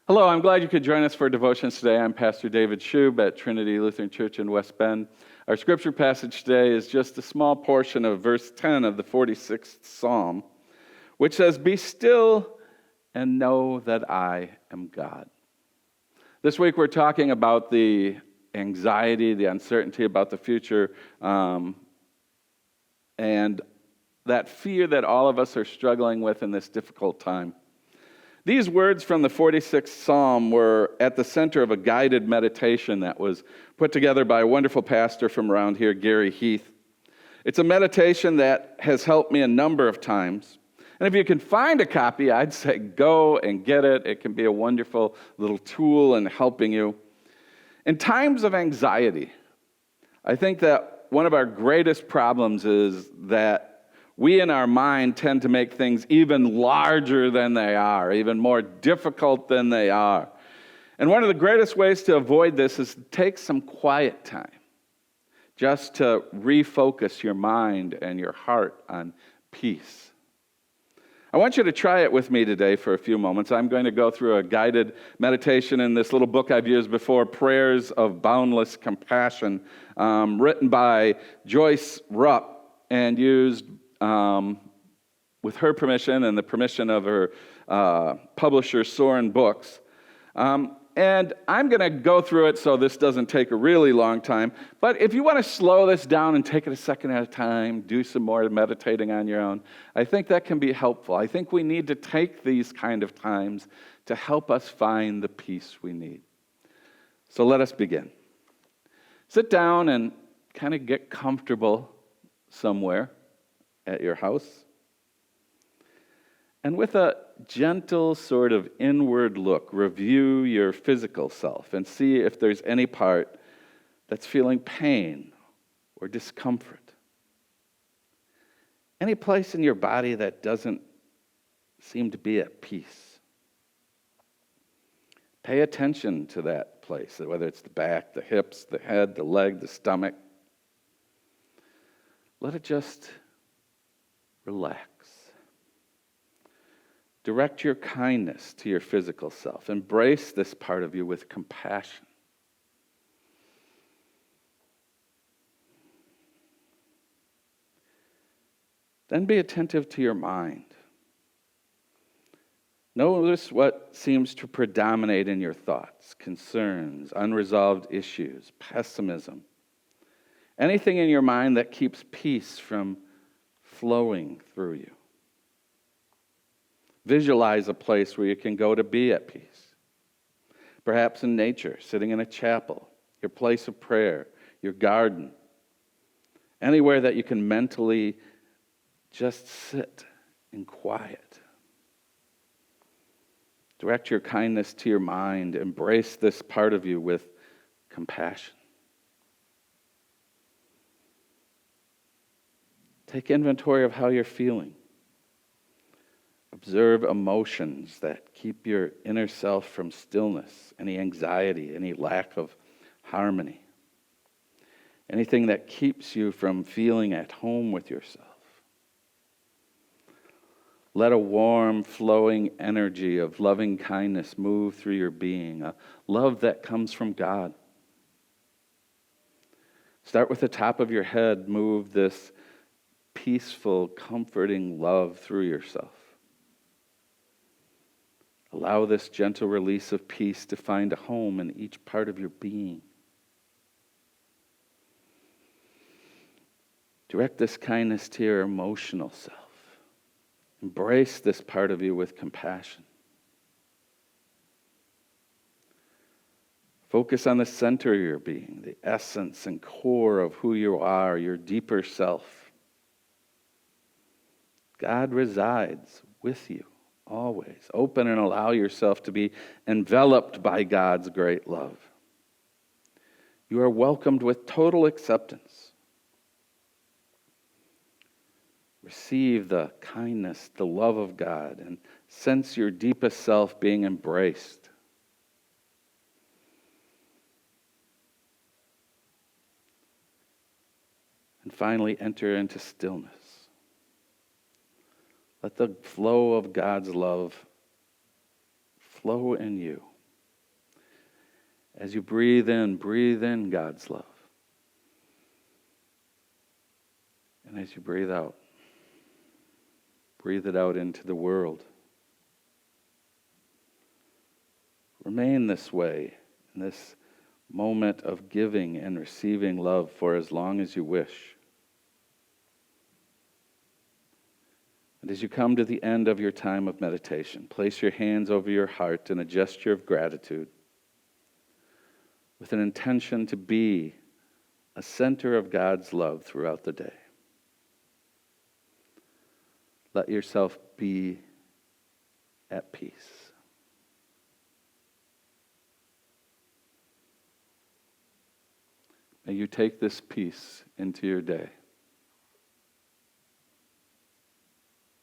Hello, I'm glad you could join us for devotions today. I'm Pastor David Schoob at Trinity Lutheran Church in West Bend. Our scripture passage today is just a small portion of verse 10 of the 46th Psalm, which says, "Be still and know that I am God." This week we're talking about the anxiety, the uncertainty about the future, and that fear that all of us are struggling with in this difficult time. These words from the 46th Psalm were at the center of a guided meditation that was put together by a wonderful pastor from around here, Gary Heath. It's a meditation that has helped me a number of times. And if you can find a copy, I'd say go and get it. It can be a wonderful little tool in helping you. In times of anxiety, I think that one of our greatest problems is that we in our mind tend to make things even larger than they are, even more difficult than they are. And one of the greatest ways to avoid this is to take some quiet time, just to refocus your mind and your heart on peace. I want you to try it with me today for a few moments. I'm going to go through a guided meditation in this little book I've used before, Prayers of Boundless Compassion, written by Joyce Rupp and used with her permission and the permission of her publisher, Soren Books. And I'm going to go through it so this doesn't take a really long time. But if you want to slow this down and take it a second at a time, do some more meditating on your own, I think that can be helpful. I think we need to take these kind of times to help us find the peace we need. So let us begin. Sit down and kind of get comfortable somewhere at your house. And with a gentle sort of inward look, review your physical self and see if there's any part that's feeling pain or discomfort. Any place in your body that doesn't seem to be at peace. Pay attention to that place, whether it's the back, the hips, the head, the leg, the stomach. Let it just relax. Direct your kindness to your physical self. Embrace this part of you with compassion. Then be attentive to your mind. Notice what seems to predominate in your thoughts, concerns, unresolved issues, pessimism. Anything in your mind that keeps peace from flowing through you. Visualize a place where you can go to be at peace. Perhaps in nature, sitting in a chapel, your place of prayer, your garden. Anywhere that you can mentally just sit in quiet. Direct your kindness to your mind. Embrace this part of you with compassion. Take inventory of how you're feeling. Observe emotions that keep your inner self from stillness, any anxiety, any lack of harmony, anything that keeps you from feeling at home with yourself. Let a warm, flowing energy of loving kindness move through your being, a love that comes from God. Start with the top of your head, move this peaceful, comforting love through yourself. Allow this gentle release of peace to find a home in each part of your being. Direct this kindness to your emotional self. Embrace this part of you with compassion. Focus on the center of your being, the essence and core of who you are, your deeper self. God resides with you. Always. Open and allow yourself to be enveloped by God's great love. You are welcomed with total acceptance. Receive the kindness, the love of God, and sense your deepest self being embraced. And finally, enter into stillness. Let the flow of God's love flow in you As you breathe in God's love. And as you breathe it out into the world. Remain this way, in this moment of giving and receiving love for as long as you wish. And as you come to the end of your time of meditation, place your hands over your heart in a gesture of gratitude with an intention to be a center of God's love throughout the day. Let yourself be at peace. May you take this peace into your day.